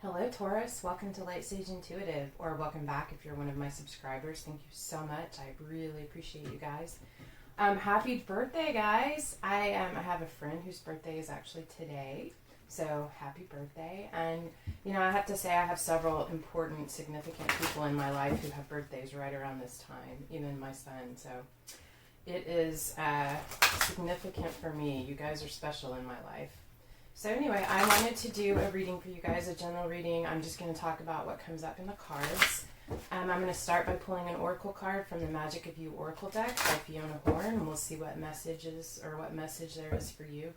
Hello Taurus, welcome to Light Sage Intuitive, or welcome back if you're one of my subscribers. Thank you so much. I really appreciate you guys. Happy birthday, guys. I have a friend whose birthday is actually today, so happy birthday. And I have to say I have several important, significant people in my life who have birthdays right around this time, even my son. So it is significant for me. You guys are special in my life. So anyway, I wanted to do a reading for you guys, a general reading. I'm just going to talk about what comes up in the cards. I'm going to start by pulling an oracle card from the Magic of You Oracle deck by Fiona Horn, and we'll see what messages or what message there is for you.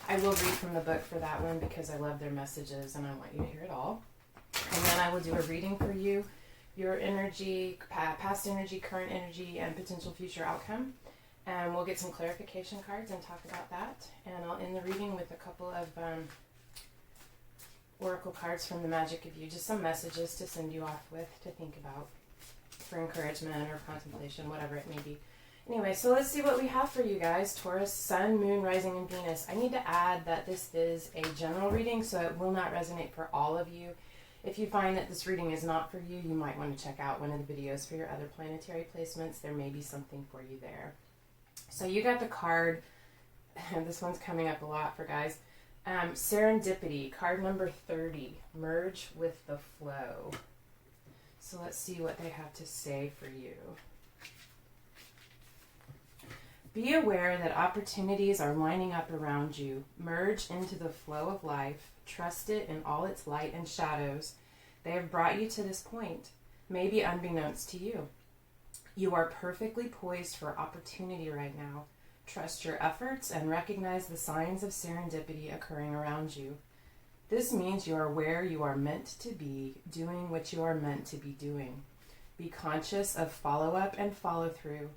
I will read from the book for that one because I love their messages and I want you to hear it all. And then I will do a reading for you, your energy, past energy, current energy, and potential future outcome. And we'll get some clarification cards and talk about that. And I'll end the reading with a couple of oracle cards from the Magic of You, just some messages to send you off with to think about for encouragement or contemplation, whatever it may be. Anyway, so let's see what we have for you guys. Taurus, Sun, Moon, Rising, and Venus. I need to add that this is a general reading, so it will not resonate for all of you. If you find that this reading is not for you, you might want to check out one of the videos for your other planetary placements. There may be something for you there. So you got the card, and this one's coming up a lot for guys. Serendipity, card number 30, merge with the flow. So let's see what they have to say for you. Be aware that opportunities are lining up around you. Merge into the flow of life. Trust it in all its light and shadows. They have brought you to this point, maybe unbeknownst to you. You are perfectly poised for opportunity right now. Trust your efforts and recognize the signs of serendipity occurring around you. This means you are where you are meant to be, doing what you are meant to be doing. Be conscious of follow-up and follow-through.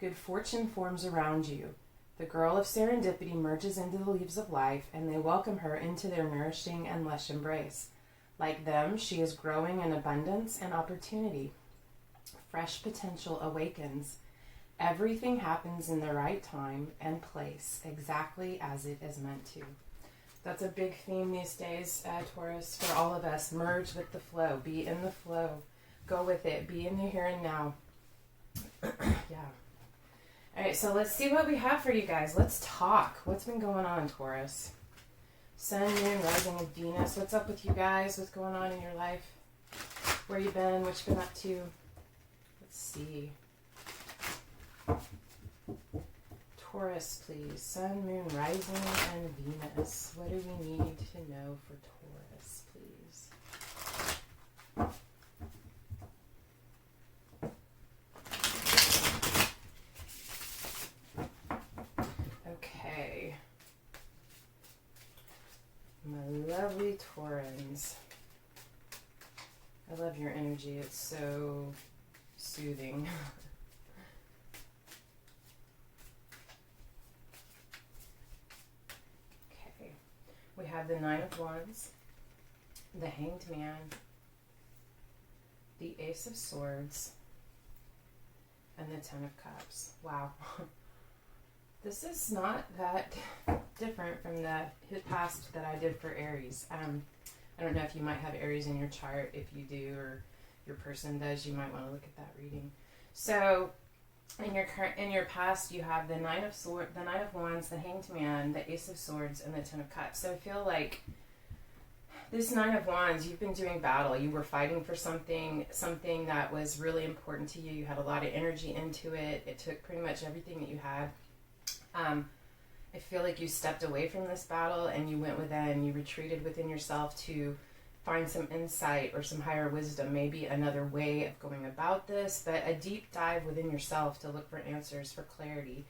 Good fortune forms around you. The girl of serendipity merges into the leaves of life, and they welcome her into their nourishing and lush embrace. Like them, she is growing in abundance and opportunity. Fresh potential awakens. Everything happens in the right time and place, exactly as it is meant to. That's a big theme these days, Taurus, for all of us. Merge with the flow. Be in the flow. Go with it. Be in the here and now. Yeah. All right, so let's see what we have for you guys. Let's talk. What's been going on, Taurus? Sun, Moon, Rising, and Venus. What's up with you guys? What's going on in your life? Where you been? What you been up to? Let's see. Taurus, please. Sun, Moon, Rising, and Venus. What do we need to know for Taurus, please? Okay. My lovely Taurans. I love your energy. It's so soothing. Okay, we have the Nine of Wands, the Hanged Man, the Ace of Swords, and the Ten of Cups. Wow. This is not that different from the past that I did for Aries. I don't know if you might have Aries in your chart. If you do, or your person does, you might want to look at that reading. So, in your past, you have the Nine of Wands, the Hanged Man, the Ace of Swords, and the Ten of Cups. So I feel like this Nine of Wands, you've been doing battle. You were fighting for something that was really important to you. You had a lot of energy into it. It took pretty much everything that you had. I feel like you stepped away from this battle and you went within. You retreated within yourself to find some insight or some higher wisdom, maybe another way of going about this, but a deep dive within yourself to look for answers, for clarity.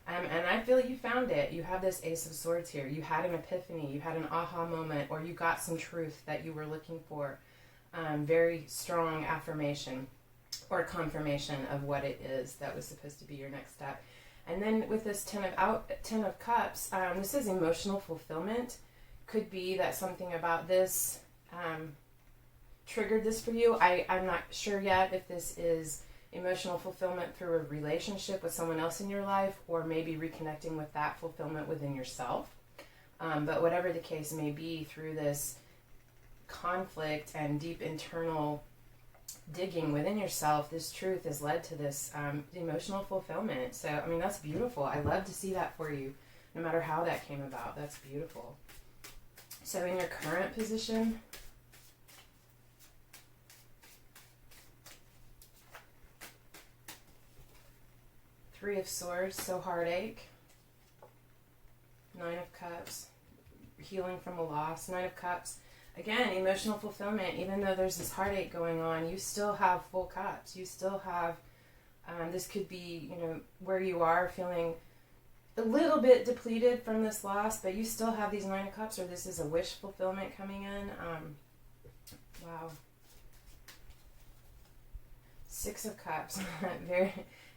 And I feel you found it. You have this Ace of Swords here. You had an epiphany. You had an aha moment, or you got some truth that you were looking for. Very strong affirmation or confirmation of what it is that was supposed to be your next step. And then with this Ten of Cups, this is emotional fulfillment. Could be that something about this triggered this for you. I'm not sure yet if this is emotional fulfillment through a relationship with someone else in your life, or maybe reconnecting with that fulfillment within yourself. But whatever the case may be, through this conflict and deep internal digging within yourself, this truth has led to this emotional fulfillment. So, I mean, that's beautiful. I love to see that for you, no matter how that came about. That's beautiful. So in your current position, Three of Swords, so heartache. Nine of Cups, healing from a loss. Nine of Cups, again, emotional fulfillment. Even though there's this heartache going on, you still have full cups. You still have, this could be, you know, where you are feeling a little bit depleted from this loss, but you still have these Nine of Cups, or this is a wish fulfillment coming in. Wow. Six of Cups,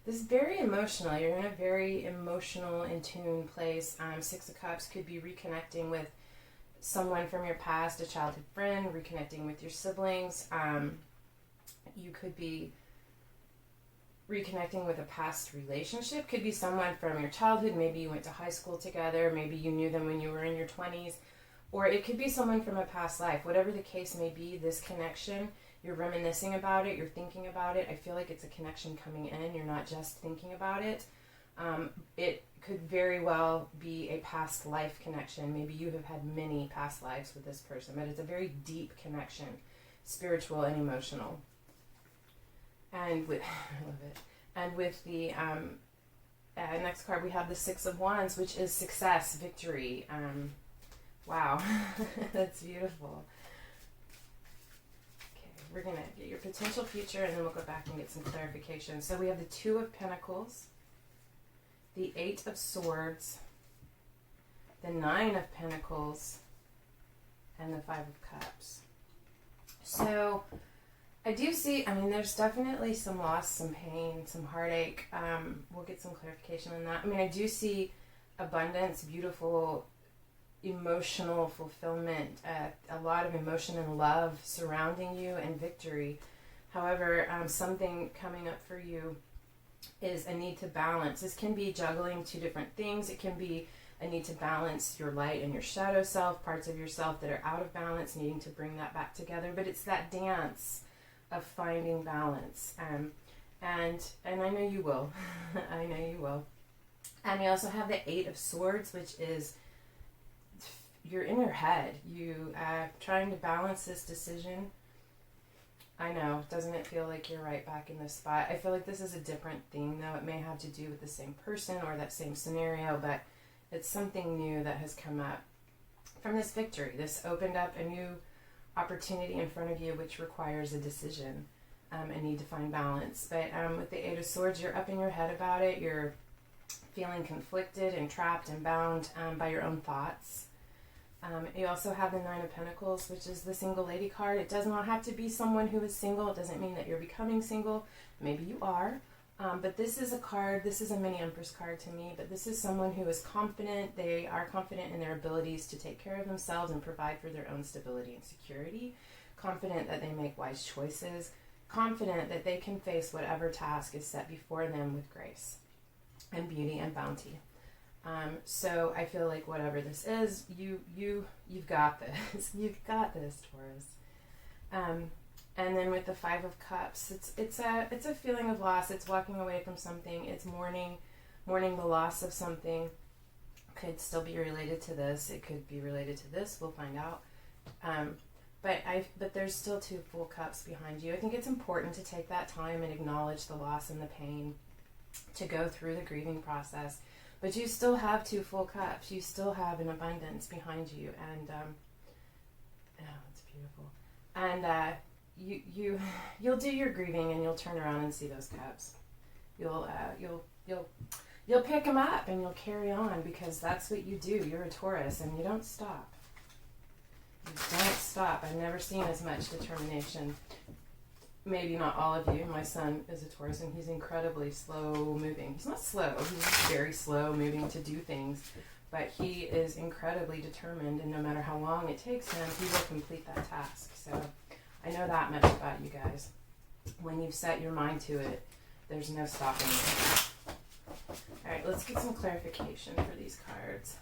this is very emotional. You're in a very emotional, in tune place. Six of Cups could be reconnecting with someone from your past, a childhood friend, reconnecting with your siblings. You could be reconnecting with a past relationship. Could be someone from your childhood. Maybe you went to high school together. Maybe you knew them when you were in your 20s. Or it could be someone from a past life. Whatever the case may be, this connection, you're reminiscing about it, you're thinking about it. I feel like it's a connection coming in. You're not just thinking about it. It could very well be a past life connection. Maybe you have had many past lives with this person, but it's a very deep connection, spiritual and emotional. And with, I love it. And with the next card, we have the Six of Wands, which is success, victory. Wow, that's beautiful. We're going to get your potential future, and then we'll go back and get some clarification. So we have the Two of Pentacles, the Eight of Swords, the Nine of Pentacles, and the Five of Cups. So I do see, I mean, there's definitely some loss, some pain, some heartache. We'll get some clarification on that. I mean, I do see abundance, beautiful emotional fulfillment, a lot of emotion and love surrounding you, and victory. However, something coming up for you is a need to balance. This can be juggling two different things. It can be a need to balance your light and your shadow self, parts of yourself that are out of balance, needing to bring that back together. But it's that dance of finding balance. And I know you will. I know you will. And you also have the Eight of Swords, which is you're in your head. You trying to balance this decision. I know, doesn't it feel like you're right back in this spot? I feel like this is a different thing, though. It may have to do with the same person or that same scenario, but it's something new that has come up from this victory. This opened up a new opportunity in front of you, which requires a decision, a need to find balance. But with the Eight of Swords, you're up in your head about it. You're feeling conflicted and trapped and bound by your own thoughts. You also have the Nine of Pentacles, which is the single lady card. It does not have to be someone who is single. It doesn't mean that you're becoming single. Maybe you are. But this is a card, this is a mini Empress card to me, but this is someone who is confident. They are confident in their abilities to take care of themselves and provide for their own stability and security. Confident that they make wise choices. Confident that they can face whatever task is set before them with grace and beauty and bounty. So I feel like whatever this is, you've got this. You've got this, Taurus. And then with the Five of Cups, it's a feeling of loss. It's walking away from something. It's mourning the loss of something. Could still be related to this. It could be related to this. We'll find out. But there's still two full cups behind you. I think it's important to take that time and acknowledge the loss and the pain, to go through the grieving process. But you still have two full cups. You still have an abundance behind you, and it's beautiful. And you'll do your grieving, and you'll turn around and see those cups. You'll pick them up, and you'll carry on, because that's what you do. You're a Taurus, and you don't stop. You don't stop. I've never seen as much determination. Maybe not all of you. My son is a Taurus, and he's incredibly slow moving. He's not slow. He's very slow moving to do things, but he is incredibly determined, and no matter how long it takes him, he will complete that task. So I know that much about you guys. When you've set your mind to it, there's no stopping it. All right, let's get some clarification for these cards.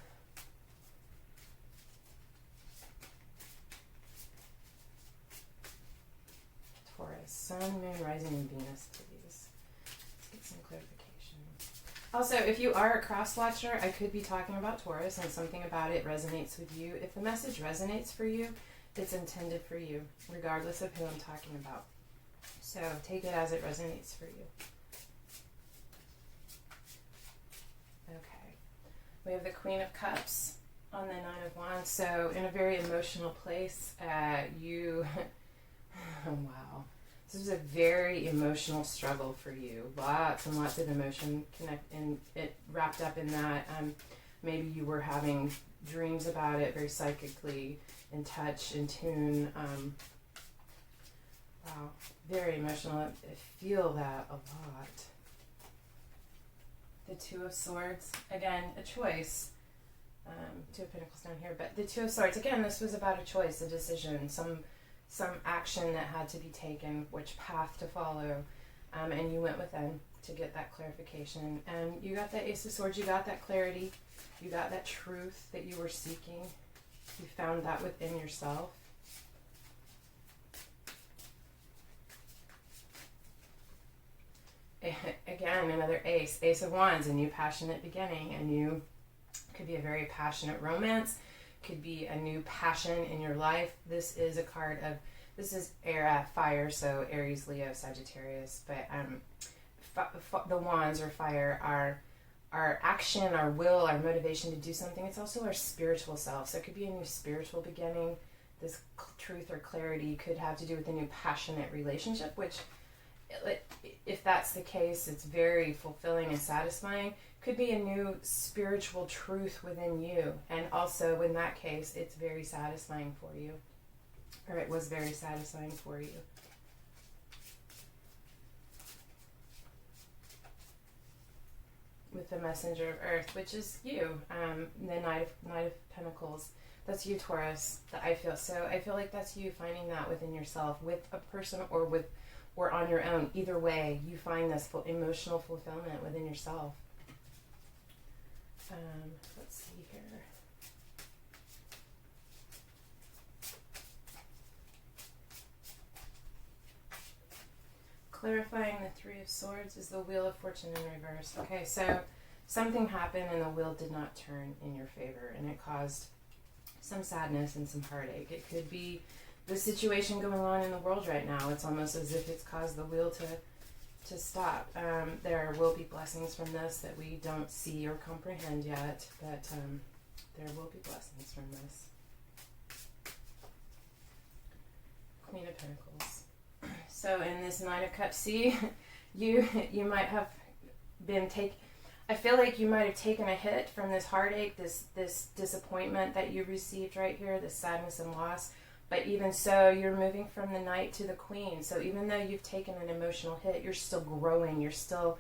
Sun, Moon, Rising, and Venus, please. Let's get some clarification. Also, if you are a cross watcher, I could be talking about Taurus and something about it resonates with you. If the message resonates for you, it's intended for you, regardless of who I'm talking about. So take it as it resonates for you. Okay. We have the Queen of Cups on the Nine of Wands. So in a very emotional place, you... oh, wow. This is a very emotional struggle for you. Lots and lots of emotion wrapped up in that. Maybe you were having dreams about it, very psychically in touch, in tune. Wow, very emotional. I feel that a lot. The Two of Swords, again, a choice. Two of Pentacles down here, but the Two of Swords, again, this was about a choice, a decision, some action that had to be taken, which path to follow, and you went within to get that clarification. And you got that Ace of Swords, you got that clarity, you got that truth that you were seeking. You found that within yourself. Again, another Ace of Wands, a new passionate beginning, could be a very passionate romance, could be a new passion in your life. This is a card of, this is air, fire, so Aries, Leo, Sagittarius, but the wands or fire are our action, our will, our motivation to do something. It's also our spiritual self, so it could be a new spiritual beginning. This truth or clarity could have to do with a new passionate relationship, which, if that's the case, it's very fulfilling and satisfying. Could be a new spiritual truth within you, and also in that case it's very satisfying for you, or it was very satisfying for you. With the Messenger of Earth, which is you, the Knight of Pentacles, that's you, Taurus. I feel like that's you finding that within yourself, with a person or on your own. Either way, you find this emotional fulfillment within yourself. Let's see here. Clarifying the Three of Swords is the Wheel of Fortune in reverse. Okay, so something happened and the wheel did not turn in your favor, and it caused some sadness and some heartache. It could be the situation going on in the world right now. It's almost as if it's caused the wheel to stop. There will be blessings from this that we don't see or comprehend yet, but there will be blessings from this. Queen of Pentacles. So in this Nine of Cups, see, you might have been I feel like you might have taken a hit from this heartache, this disappointment that you received right here, this sadness and loss. But even so, you're moving from the Knight to the Queen. So even though you've taken an emotional hit, you're still growing. You're still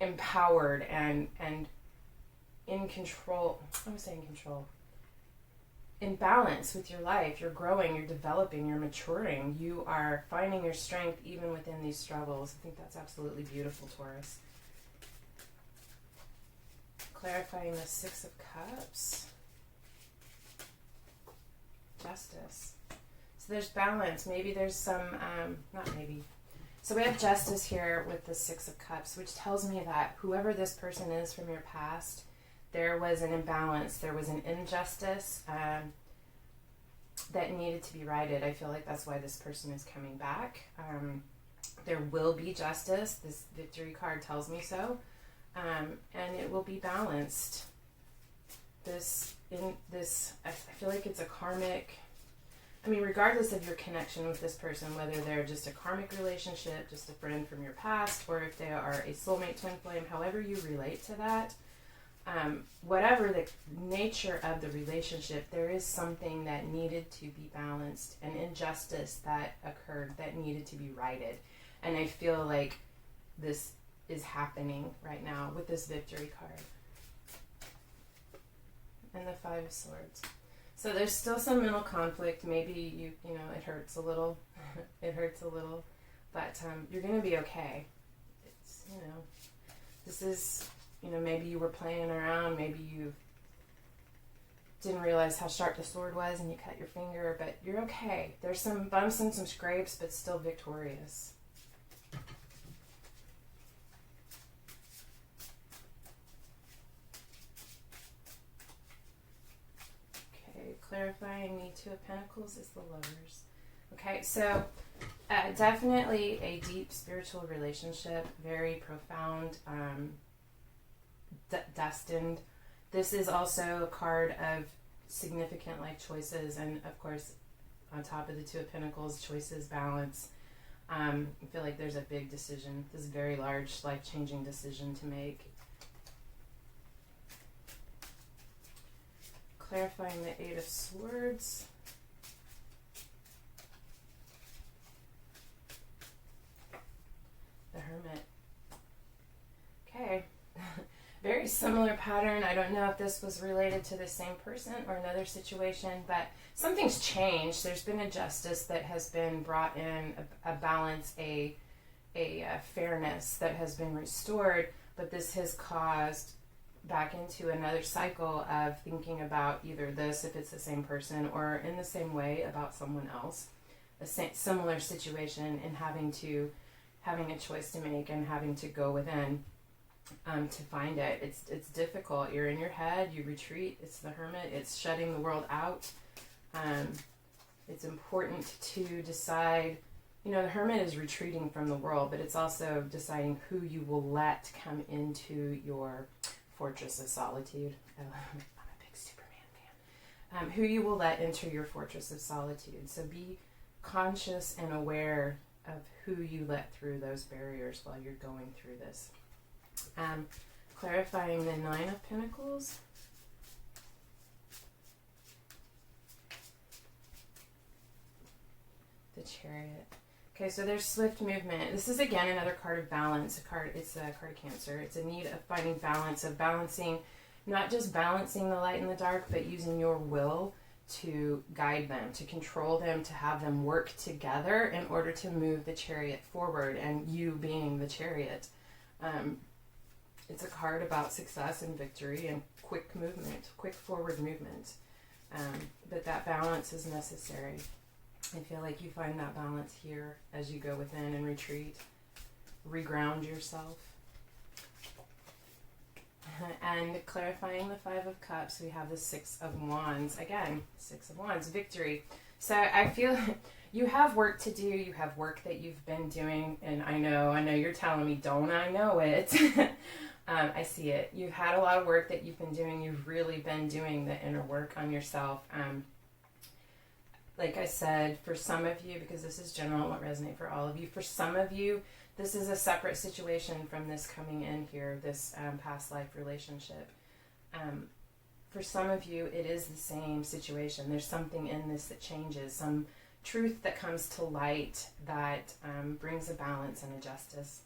empowered and in control. I was saying control. In balance with your life. You're growing, you're developing, you're maturing. You are finding your strength even within these struggles. I think that's absolutely beautiful, Taurus. Clarifying the Six of Cups. Justice. So there's balance. Maybe there's some, not maybe. So we have justice here with the Six of Cups, which tells me that whoever this person is from your past, there was an imbalance, there was an injustice that needed to be righted. I feel like that's why this person is coming back. There will be justice. This Victory card tells me so. And it will be balanced. I feel like it's a karmic, regardless of your connection with this person, whether they're just a karmic relationship, just a friend from your past, or if they are a soulmate, twin flame, however you relate to that, whatever the nature of the relationship, there is something that needed to be balanced, an injustice that occurred that needed to be righted. And I feel like this is happening right now with this Victory card. And the Five of Swords. So there's still some mental conflict. Maybe it hurts a little. It hurts a little. But you're going to be okay. It's, this is, maybe you were playing around. Maybe you didn't realize how sharp the sword was and you cut your finger, but you're okay. There's some bumps and some scrapes, but still victorious. Okay, clarifying the Two of Pentacles is the Lovers. Okay, so definitely a deep spiritual relationship, very profound, destined. This is also a card of significant life choices, and of course, on top of the Two of Pentacles, choices, balance. I feel like there's a big decision. This is a very large, life-changing decision to make. Clarifying the Eight of Swords. The Hermit. Okay. Very similar pattern. I don't know if this was related to the same person or another situation, but something's changed. There's been a justice that has been brought in, a balance, a fairness that has been restored, but this has caused back into another cycle of thinking about either this, if it's the same person, or in the same way about someone else, a similar situation, and having a choice to make and having to go within to find it. It's difficult. You're in your head, you retreat. It's the Hermit. It's shutting the world out. It's important to decide, the Hermit is retreating from the world, but it's also deciding who you will let come into your fortress of solitude. I'm a big Superman fan. Who you will let enter your fortress of solitude. So be conscious and aware of who you let through those barriers while you're going through this. Clarifying the Nine of Pentacles. The Chariot. Okay, so there's swift movement. This is again another card of balance. It's a card of Cancer. It's a need of finding balance, of balancing, not just balancing the light and the dark, but using your will to guide them, to control them, to have them work together in order to move the chariot forward, and you being the chariot. It's a card about success and victory and quick movement, quick forward movement. But that balance is necessary. I feel like you find that balance here as you go within and retreat, reground yourself. And clarifying the Five of Cups, we have the Six of Wands. Again, Six of Wands, victory. So I feel you have work to do. You have work that you've been doing. And I know you're telling me, don't I know it? I see it. You've had a lot of work that you've been doing. You've really been doing the inner work on yourself. Like I said, for some of you, because this is general, it won't resonate for all of you. For some of you, this is a separate situation from this coming in here, this past life relationship. For some of you, it is the same situation. There's something in this that changes, some truth that comes to light that brings a balance and a justice,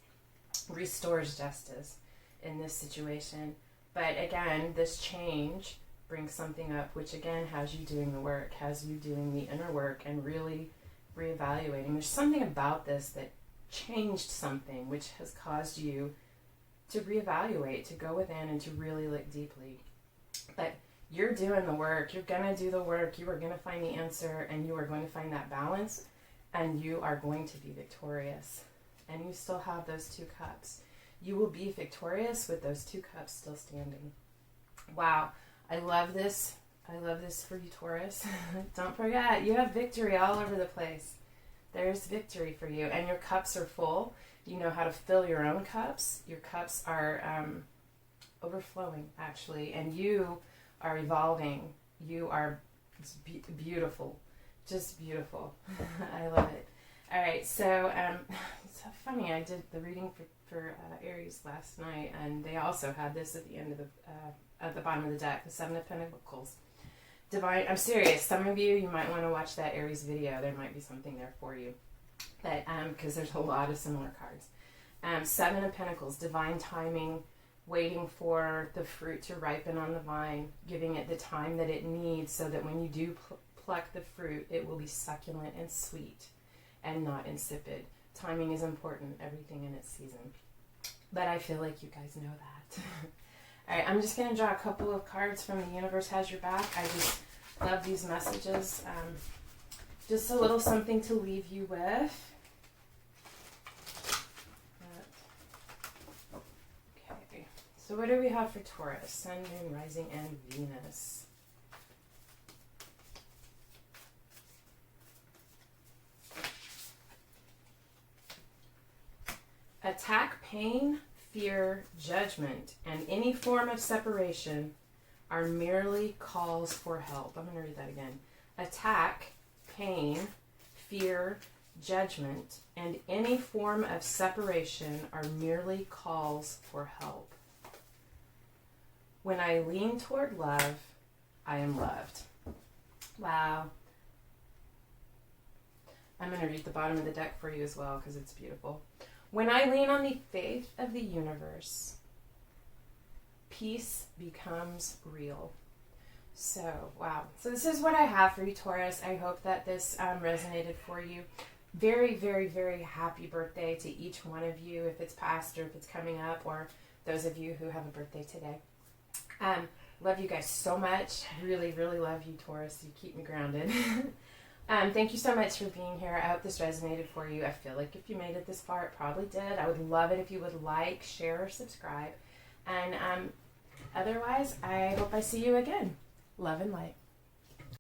restores justice in this situation. But again, this change brings something up, which again has you doing the work, has you doing the inner work and really reevaluating. There's something about this that changed something, which has caused you to reevaluate, to go within and to really look deeply. But you're doing the work. You're going to do the work. You are going to find the answer, and you are going to find that balance, and you are going to be victorious. And you still have those two cups. You will be victorious with those two cups still standing. Wow. I love this. I love this for you, Taurus. Don't forget, you have victory all over the place. There's victory for you. And your cups are full. You know how to fill your own cups. Your cups are overflowing, actually. And you are evolving. You are beautiful. Just beautiful. I love it. All right, so it's so funny. I did the reading for Aries last night, and they also had this at the end of at the bottom of the deck, the Seven of Pentacles. Divine, I'm serious. Some of you might want to watch that Aries video. There might be something there for you. But because there's a lot of similar cards. Seven of Pentacles, divine timing, waiting for the fruit to ripen on the vine, giving it the time that it needs so that when you do pluck the fruit, it will be succulent and sweet and not insipid. Timing is important, everything in its season. But I feel like you guys know that. Alright, I'm just going to draw a couple of cards from The Universe Has Your Back. I just love these messages. Just a little something to leave you with. Okay, so what do we have for Taurus? Sun, Moon, Rising, and Venus. Attack, pain, fear, judgment, and any form of separation are merely calls for help. I'm going to read that again. Attack, pain, fear, judgment, and any form of separation are merely calls for help. When I lean toward love, I am loved. Wow. I'm going to read the bottom of the deck for you as well because it's beautiful. When I lean on the faith of the universe, peace becomes real. So, wow. So this is what I have for you, Taurus. I hope that this resonated for you. Very, very, very happy birthday to each one of you, if it's past or if it's coming up, or those of you who have a birthday today. Love you guys so much. Really, really love you, Taurus. You keep me grounded. Thank you so much for being here. I hope this resonated for you. I feel like if you made it this far, it probably did. I would love it if you would like, share, or subscribe. And otherwise, I hope I see you again. Love and light.